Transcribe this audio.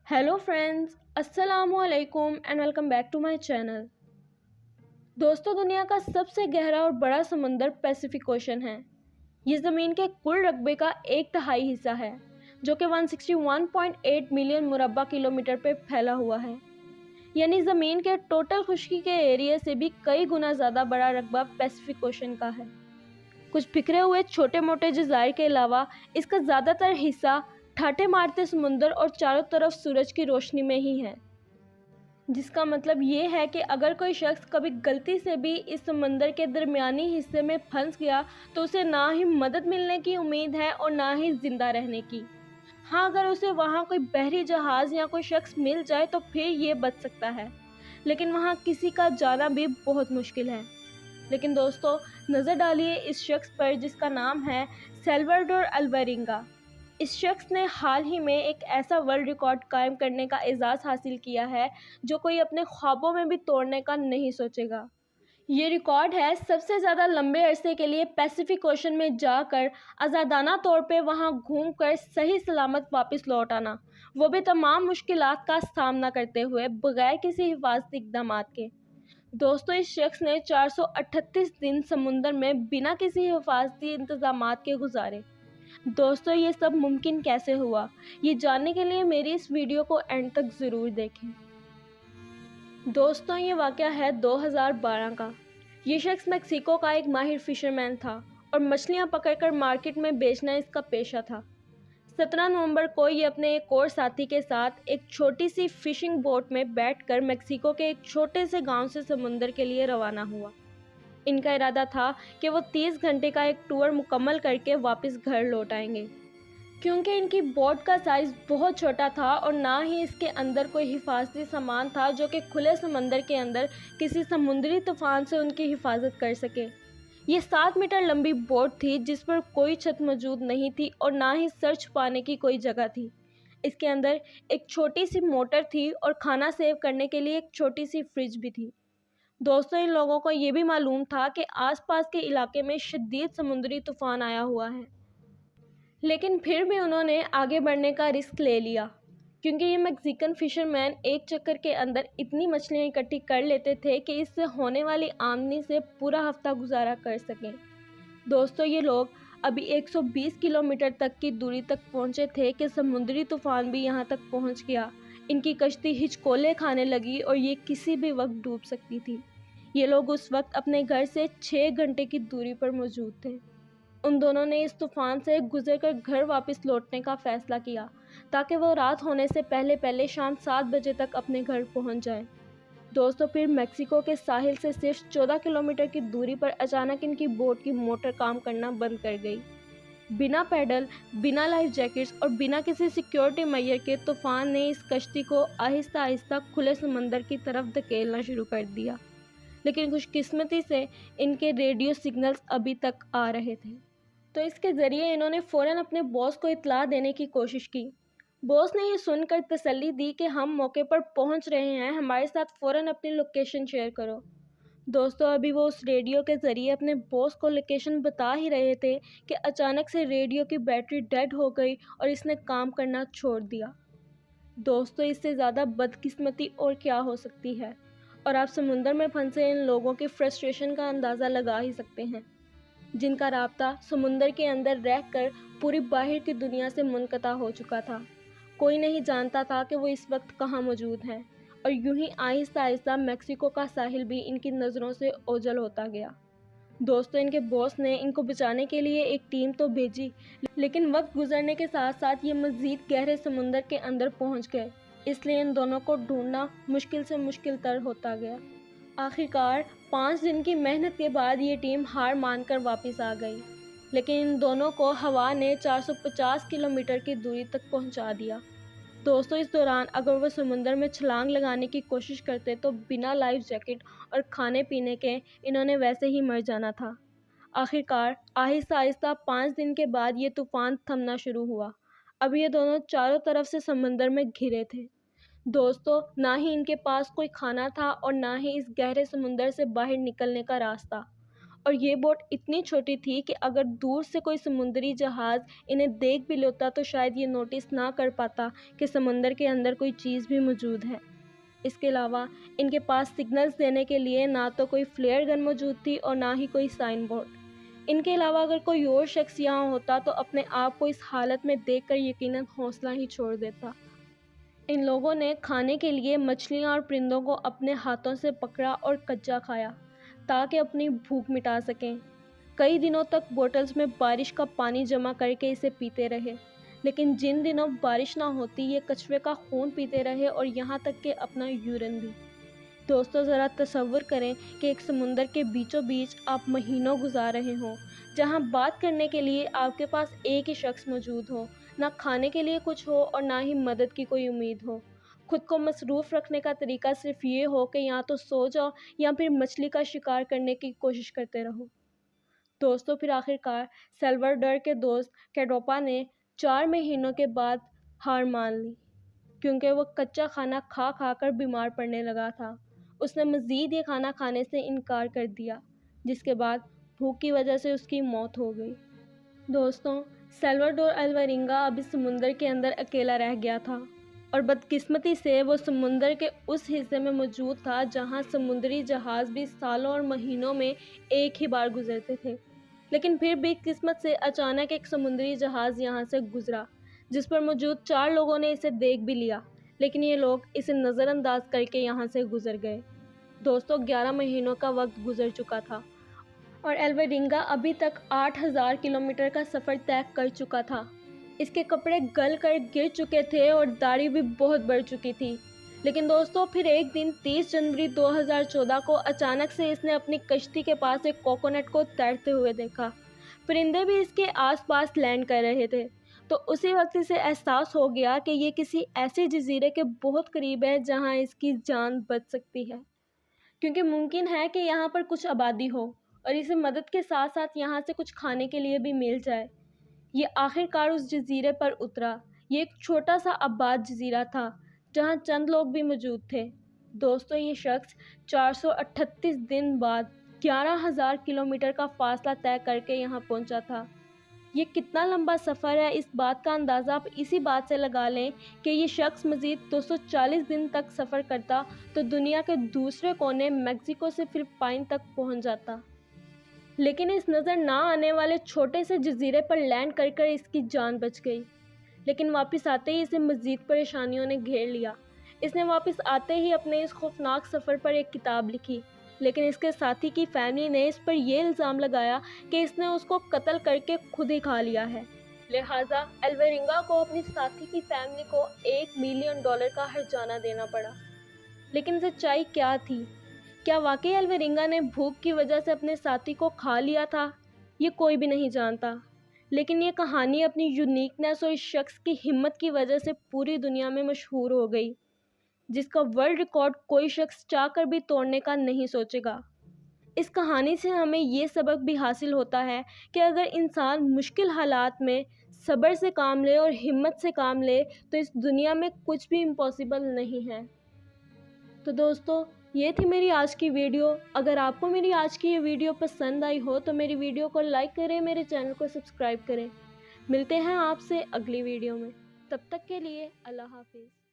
Hello friends, अस्सलामु अलैकुम and welcome back to my channel. दोस्तों, दुनिया का सबसे गहरा और बड़ा समुंदर पैसिफिक ओशन है। ये ज़मीन के कुल रकबे का 1/3 हिस्सा है, जो कि 161.8 मिलियन मुरब्बा किलोमीटर पे फैला हुआ है। यानी ज़मीन के टोटल खुश्की के एरिया से भी कई गुना ज़्यादा बड़ा रकबा पैसिफिक ओशन का है। कुछ बिखरे हुए छोटे मोटे जज़ायर के अलावा इसका ज़्यादातर हिस्सा ठाटे मारते समुंदर और चारों तरफ सूरज की रोशनी में ही है। जिसका मतलब ये है कि अगर कोई शख्स कभी गलती से भी इस समंदर के दरमियानी हिस्से में फंस गया तो उसे ना ही मदद मिलने की उम्मीद है और ना ही ज़िंदा रहने की। हाँ, अगर उसे वहाँ कोई बहरी जहाज़ या कोई शख्स मिल जाए तो फिर ये बच सकता है, लेकिन वहाँ किसी का जाना भी बहुत मुश्किल है। लेकिन दोस्तों, नज़र डालिए इस शख्स पर जिसका नाम है सैल्वाडोर अल्वारेगा। इस शख्स ने हाल ही में एक ऐसा वर्ल्ड रिकॉर्ड कायम करने का एजाज़ हासिल किया है जो कोई अपने ख्वाबों में भी तोड़ने का नहीं सोचेगा। ये रिकॉर्ड है सबसे ज़्यादा लंबे अरसे के लिए पैसिफिक ओशन में जाकर आज़ादाना तौर पे वहाँ घूमकर सही सलामत वापस लौट आना, वो भी तमाम मुश्किलात का सामना करते हुए बगैर किसी हिफाजती इक़दामात के। दोस्तों, इस शख्स ने 438 दिन समुंदर में बिना किसी हिफाजती इंतज़ामात के गुजारे। दोस्तों, ये सब मुमकिन कैसे हुआ, ये जानने के लिए मेरी इस वीडियो को एंड तक ज़रूर देखें। दोस्तों, ये वाक़या है 2012 का। ये शख्स मेक्सिको का एक माहिर फ़िशरमैन था और मछलियाँ पकड़कर मार्केट में बेचना इसका पेशा था। 17 नवंबर को ये अपने एक और साथी के साथ एक छोटी सी फ़िशिंग बोट में बैठकर मेक्सिको के एक छोटे से गांव से समुंदर के लिए रवाना हुआ। इनका इरादा था कि वो 30 घंटे का एक टूर मुकम्मल करके वापस घर लौट आएंगे। क्योंकि इनकी बोट का साइज़ बहुत छोटा था और ना ही इसके अंदर कोई हिफाजती सामान था जो कि खुले समंदर के अंदर किसी समुद्री तूफान से उनकी हिफाजत कर सके। ये 7 मीटर लंबी बोट थी जिस पर कोई छत मौजूद नहीं थी और ना ही सर छुपाने की कोई जगह थी। इसके अंदर एक छोटी सी मोटर थी और खाना सेव करने के लिए एक छोटी सी फ्रिज भी थी। दोस्तों, इन लोगों को ये भी मालूम था कि आसपास के इलाके में शदीद समुद्री तूफान आया हुआ है, लेकिन फिर भी उन्होंने आगे बढ़ने का रिस्क ले लिया, क्योंकि ये मैक्सिकन फिशरमैन एक चक्कर के अंदर इतनी मछलियाँ इकट्ठी कर लेते थे कि इससे होने वाली आमदनी से पूरा हफ्ता गुजारा कर सकें। दोस्तों, ये लोग अभी 120 किलोमीटर तक की दूरी तक पहुँचे थे कि समुद्री तूफान भी यहाँ तक पहुँच गया। इनकी कश्ती हिचकोले खाने लगी और ये किसी भी वक्त डूब सकती थी। ये लोग उस वक्त अपने घर से 6 घंटे की दूरी पर मौजूद थे। उन दोनों ने इस तूफ़ान से गुजरकर घर वापस लौटने का फ़ैसला किया ताकि वो रात होने से पहले पहले शाम 7 बजे तक अपने घर पहुंच जाएं। दोस्तों, फिर मेक्सिको के साहिल से सिर्फ 14 किलोमीटर की दूरी पर अचानक इनकी बोट की मोटर काम करना बंद कर गई। बिना पैडल, बिना लाइफ जैकेट्स और बिना किसी सिक्योरिटी मेजर के तूफ़ान ने इस कश्ती को आहिस्ता आहिस्ता खुले समंदर की तरफ धकेलना शुरू कर दिया। लेकिन खुशकिस्मती से इनके रेडियो सिग्नल्स अभी तक आ रहे थे, तो इसके ज़रिए इन्होंने फ़ौरन अपने बॉस को इत्तला देने की कोशिश की। बॉस ने ये सुनकर तसल्ली दी कि हम मौके पर पहुंच रहे हैं, हमारे साथ फ़ौरन अपनी लोकेशन शेयर करो। दोस्तों, अभी वो उस रेडियो के ज़रिए अपने बॉस को लोकेशन बता ही रहे थे कि अचानक से रेडियो की बैटरी डेड हो गई और इसने काम करना छोड़ दिया। दोस्तों, इससे ज़्यादा बदकिस्मती और क्या हो सकती है, और आप समुंदर में फंसे इन लोगों की फ्रस्ट्रेशन का अंदाज़ा लगा ही सकते हैं, जिनका राब्ता समुंदर के अंदर रहकर पूरी बाहर की दुनिया से मुनक़ता हो चुका था। कोई नहीं जानता था कि वो इस वक्त कहाँ मौजूद हैं, और यूं ही आहिस्ता आहिस्ता मेक्सिको का साहिल भी इनकी नज़रों से ओझल होता गया। दोस्तों, इनके बॉस ने इनको बचाने के लिए एक टीम तो भेजी, लेकिन वक्त गुजरने के साथ साथ ये मज़ीद गहरे समुंदर के अंदर पहुंच गए, इसलिए इन दोनों को ढूंढना मुश्किल से मुश्किल तर होता गया। आखिरकार 5 दिन की मेहनत के बाद ये टीम हार मानकर वापस आ गई, लेकिन इन दोनों को हवा ने 450 किलोमीटर की दूरी तक पहुंचा दिया। दोस्तों, इस दौरान अगर वो समुंदर में छलांग लगाने की कोशिश करते तो बिना लाइफ जैकेट और खाने पीने के इन्होंने वैसे ही मर जाना था। आखिरकार आहिस्ता आहिस्ता 5 दिन के बाद ये तूफ़ान थमना शुरू हुआ। अब ये दोनों चारों तरफ से समंदर में घिरे थे। दोस्तों, ना ही इनके पास कोई खाना था और ना ही इस गहरे समुंदर से बाहर निकलने का रास्ता, اور یہ بوٹ اتنی چھوٹی تھی کہ اگر دور سے کوئی سمندری جہاز انہیں دیکھ بھی لیتا تو شاید یہ نوٹس نہ کر پاتا کہ سمندر کے اندر کوئی چیز بھی موجود ہے۔ اس کے علاوہ ان کے پاس سگنلز دینے کے لیے نہ تو کوئی فلیئر گن موجود تھی اور نہ ہی کوئی سائن بورڈ۔ ان کے علاوہ اگر کوئی اور شخص یہاں ہوتا تو اپنے آپ کو اس حالت میں دیکھ کر یقیناً حوصلہ ہی چھوڑ دیتا۔ ان لوگوں نے کھانے کے لیے مچھلیاں اور پرندوں کو اپنے ہاتھوں سے پکڑا اور کچا کھایا تاکہ اپنی بھوک مٹا سکیں۔ کئی دنوں تک بوٹلز میں بارش کا پانی جمع کر کے اسے پیتے رہے، لیکن جن دنوں بارش نہ ہوتی یہ کچھوے کا خون پیتے رہے اور یہاں تک کہ اپنا یورین بھی۔ دوستو ذرا تصور کریں کہ ایک سمندر کے بیچوں بیچ آپ مہینوں گزار رہے ہوں، جہاں بات کرنے کے لیے آپ کے پاس ایک ہی شخص موجود ہو، نہ کھانے کے لیے کچھ ہو اور نہ ہی مدد کی کوئی امید ہو۔ خود کو مصروف رکھنے کا طریقہ صرف یہ ہو کہ یا تو سو جاؤ یا پھر مچھلی کا شکار کرنے کی کوشش کرتے رہو۔ دوستو پھر آخرکار سیلواڈور کے دوست کیڈوپا نے 4 مہینوں کے بعد ہار مان لی، کیونکہ وہ کچا کھانا کھا کھا کر بیمار پڑنے لگا تھا۔ اس نے مزید یہ کھانا کھانے سے انکار کر دیا، جس کے بعد بھوک کی وجہ سے اس کی موت ہو گئی۔ دوستوں سیلواڈور الوارینگا اب اس سمندر کے اندر اکیلا رہ گیا تھا اور بدقسمتی سے وہ سمندر کے اس حصے میں موجود تھا جہاں سمندری جہاز بھی سالوں اور مہینوں میں ایک ہی بار گزرتے تھے۔ لیکن پھر بھی قسمت سے اچانک ایک سمندری جہاز یہاں سے گزرا، جس پر موجود 4 لوگوں نے اسے دیکھ بھی لیا، لیکن یہ لوگ اسے نظر انداز کر کے یہاں سے گزر گئے۔ دوستو 11 مہینوں کا وقت گزر چکا تھا اور الوارینگا ابھی تک 8000 کلومیٹر کا سفر طے کر چکا تھا۔ اس کے کپڑے گل کر گر چکے تھے اور داڑھی بھی بہت بڑھ چکی تھی۔ لیکن دوستو پھر ایک دن 30 جنوری 2014 کو اچانک سے اس نے اپنی کشتی کے پاس ایک کوکونٹ کو تیرتے ہوئے دیکھا۔ پرندے بھی اس کے آس پاس لینڈ کر رہے تھے، تو اسی وقت اسے احساس ہو گیا کہ یہ کسی ایسے جزیرے کے بہت قریب ہے جہاں اس کی جان بچ سکتی ہے، کیونکہ ممکن ہے کہ یہاں پر کچھ آبادی ہو اور اسے مدد کے ساتھ ساتھ یہاں سے کچھ کھانے کے لیے بھی مل جائے۔ یہ آخرکار اس جزیرے پر اترا۔ یہ ایک چھوٹا سا آباد جزیرہ تھا جہاں چند لوگ بھی موجود تھے۔ دوستو یہ شخص 438 دن بعد 11000 کلومیٹر کا فاصلہ طے کر کے یہاں پہنچا تھا۔ یہ کتنا لمبا سفر ہے اس بات کا اندازہ آپ اسی بات سے لگا لیں کہ یہ شخص مزید 240 دن تک سفر کرتا تو دنیا کے دوسرے کونے میکسیکو سے فلپائن تک پہنچ جاتا۔ لیکن اس نظر نہ آنے والے چھوٹے سے جزیرے پر لینڈ کر کر اس کی جان بچ گئی، لیکن واپس آتے ہی اسے مزید پریشانیوں نے گھیر لیا۔ اس نے واپس آتے ہی اپنے اس خوفناک سفر پر ایک کتاب لکھی، لیکن اس کے ساتھی کی فیملی نے اس پر یہ الزام لگایا کہ اس نے اس کو قتل کر کے خود ہی کھا لیا ہے۔ لہٰذا الوارینگا کو اپنی ساتھی کی فیملی کو $1 ملین کا ہرجانہ دینا پڑا۔ لیکن سچائی کیا تھی؟ کیا واقعی الوارینگا نے بھوک کی وجہ سے اپنے ساتھی کو کھا لیا تھا؟ یہ کوئی بھی نہیں جانتا، لیکن یہ کہانی اپنی یونیکنیس اور اس شخص کی ہمت کی وجہ سے پوری دنیا میں مشہور ہو گئی، جس کا ورلڈ ریکارڈ کوئی شخص چاہ کر بھی توڑنے کا نہیں سوچے گا۔ اس کہانی سے ہمیں یہ سبق بھی حاصل ہوتا ہے کہ اگر انسان مشکل حالات میں صبر سے کام لے اور ہمت سے کام لے تو اس دنیا میں کچھ بھی امپاسبل نہیں ہے۔ تو دوستو یہ تھی میری آج کی ویڈیو۔ اگر آپ کو میری آج کی یہ ویڈیو پسند آئی ہو تو میری ویڈیو کو لائک کریں، میرے چینل کو سبسکرائب کریں۔ ملتے ہیں آپ سے اگلی ویڈیو میں، تب تک کے لیے اللہ حافظ۔